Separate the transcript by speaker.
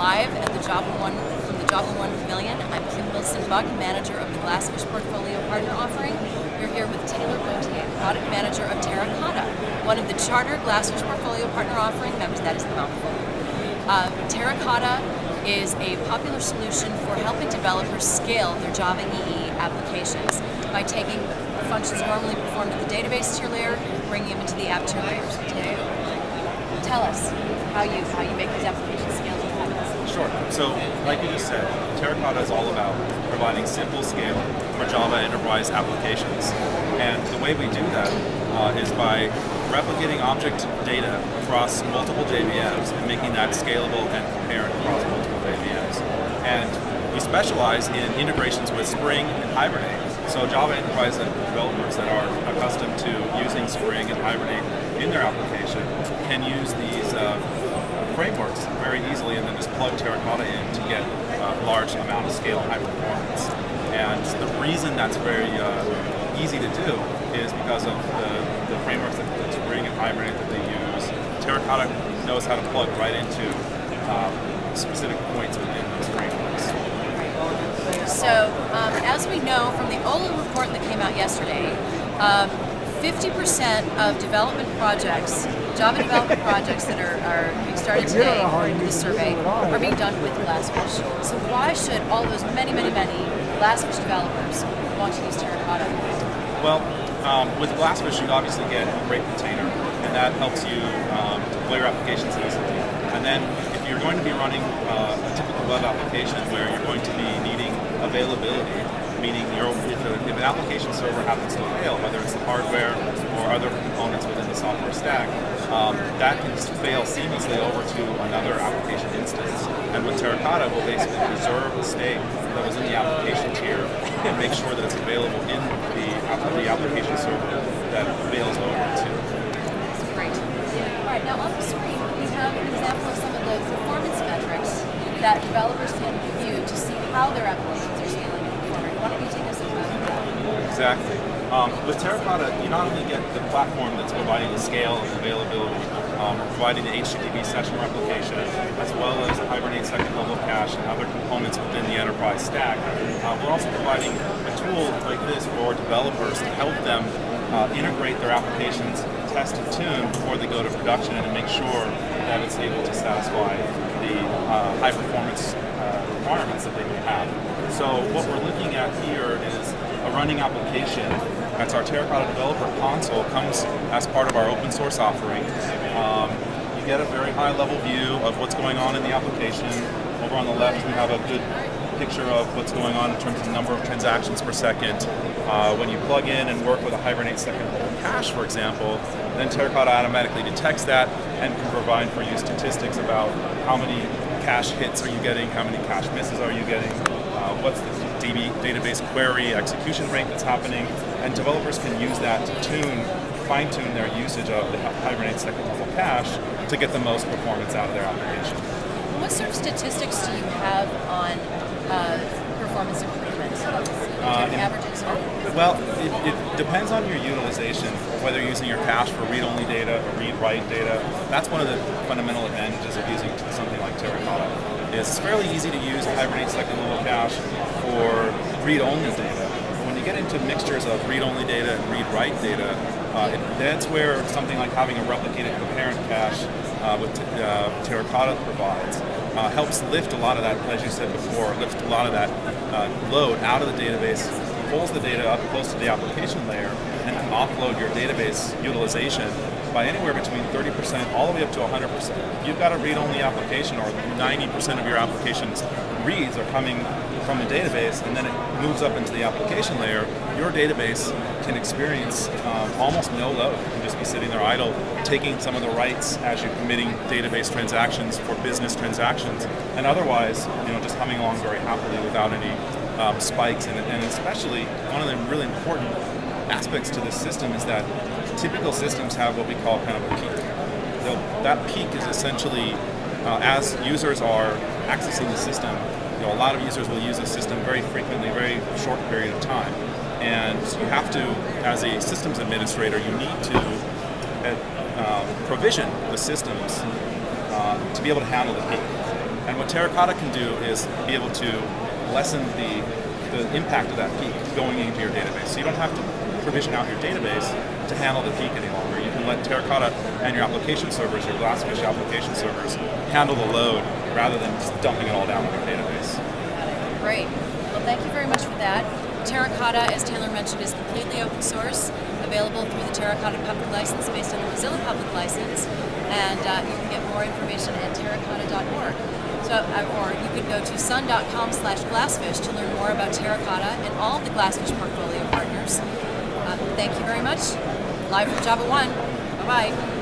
Speaker 1: live at the JavaOne from the JavaOne Pavilion. I'm Kim Wilson-Buck, manager of the GlassFish Portfolio Partner offering. We're here with Taylor Gauthier, product manager of Terracotta, one of the charter GlassFish Portfolio Partner offering members. That is the mouthful. Terracotta is a popular solution for helping developers scale their Java EE applications by taking functions normally performed at the database tier layer, bringing them into the app tier layer. Tell us how you make these applications scale.
Speaker 2: Sure. So, like you just said, Terracotta is all about providing simple scale for Java enterprise applications. And the way we do that is by replicating object data across multiple JVMs and making that scalable and coherent across multiple JVMs. And we specialize in integrations with Spring and Hibernate. So Java enterprise developers that are accustomed to using Spring and Hibernate in their application can use these frameworks very easily and then just plug Terracotta in to get a large amount of scale and high performance. And the reason that's very easy to do is because of the frameworks that Spring and Hibernate that they use. Terracotta knows how to plug right into specific points within those frameworks.
Speaker 1: So, as we know from the OLA report that came out yesterday, 50% of development projects, Java development projects that are being started today, according to the survey, are being done with GlassFish. So why should all those many GlassFish developers want to use Terracotta?
Speaker 2: Well, with GlassFish, you obviously get a great container, and that helps you deploy your applications easily. And then, if you're going to be running a typical web application where you're going to be needing availability, meaning if an application server happens to fail, whether it's the hardware or other components within the software stack, that can fail seamlessly over to another application instance. And with Terracotta, we'll basically preserve the state that was in the application tier and make sure that it's available in the application server that fails over to.
Speaker 1: That's great. All right, now on the screen, we have an example of some of the performance metrics that developers can view to see how their applications are scaling and performing. Why don't you take us through that?
Speaker 2: Exactly. With Terracotta, you not only get the platform that's providing the scale and availability, providing the HTTP session replication, as well as the Hibernate second level cache and other components within the enterprise stack. We're also providing a tool like this for developers to help them integrate their applications, test and tune before they go to production, and make sure that it's able to satisfy the high performance requirements that they may have. So what we're looking at here is a running application. That's our Terracotta Developer Console. Comes as part of our open source offering. You get a very high level view of what's going on in the application. Over on the left, we have a good picture of what's going on in terms of number of transactions per second. When you plug in and work with a Hibernate second level cache, for example, then Terracotta automatically detects that and can provide for you statistics about how many cache hits are you getting, how many cache misses are you getting, what's the database query execution rate that's happening, and developers can use that to fine-tune their usage of the Hibernate second level cache to get the most performance out of their application.
Speaker 1: What sort of statistics do you have on performance improvements? Averages?
Speaker 2: Well, it depends on your utilization, whether you're using your cache for read-only data or read-write data. That's one of the fundamental advantages of using something like Terracotta. It's fairly easy to use a Hibernate second level cache for read-only data. When you get into mixtures of read-only data and read-write data, that's where something like having a replicated coherent cache with Terracotta provides helps lift a lot of that, as you said before, lift a lot of that load out of the database, pulls the data up close to the application layer, and can offload your database utilization by anywhere between 30% all the way up to 100%. If you've got a read-only application, or 90% of your application's reads are coming from the database, and then it moves up into the application layer, your database can experience almost no load. You can just be sitting there idle, taking some of the writes as you're committing database transactions for business transactions, and otherwise, just humming along very happily without any spikes. And especially, one of the really important aspects to this system is that typical systems have what we call kind of a peak. That peak is essentially as users are accessing the system. A lot of users will use the system very frequently, very short period of time. And you have to, as a systems administrator, you need to provision the systems to be able to handle the peak. And what Terracotta can do is be able to lessen the impact of that peak going into your database. So you don't have to provision out your database to handle the peak any longer. You can let Terracotta and your application servers, your GlassFish application servers, handle the load rather than just dumping it all down on your database.
Speaker 1: Great. Well, thank you very much for that. Terracotta, as Taylor mentioned, is completely open source, available through the Terracotta public license based on the Mozilla public license, and you can get more information at terracotta.org. So, or you could go to sun.com/glassfish to learn more about Terracotta and all of the GlassFish portfolio partners. Thank you very much. Live from JavaOne. Bye-bye.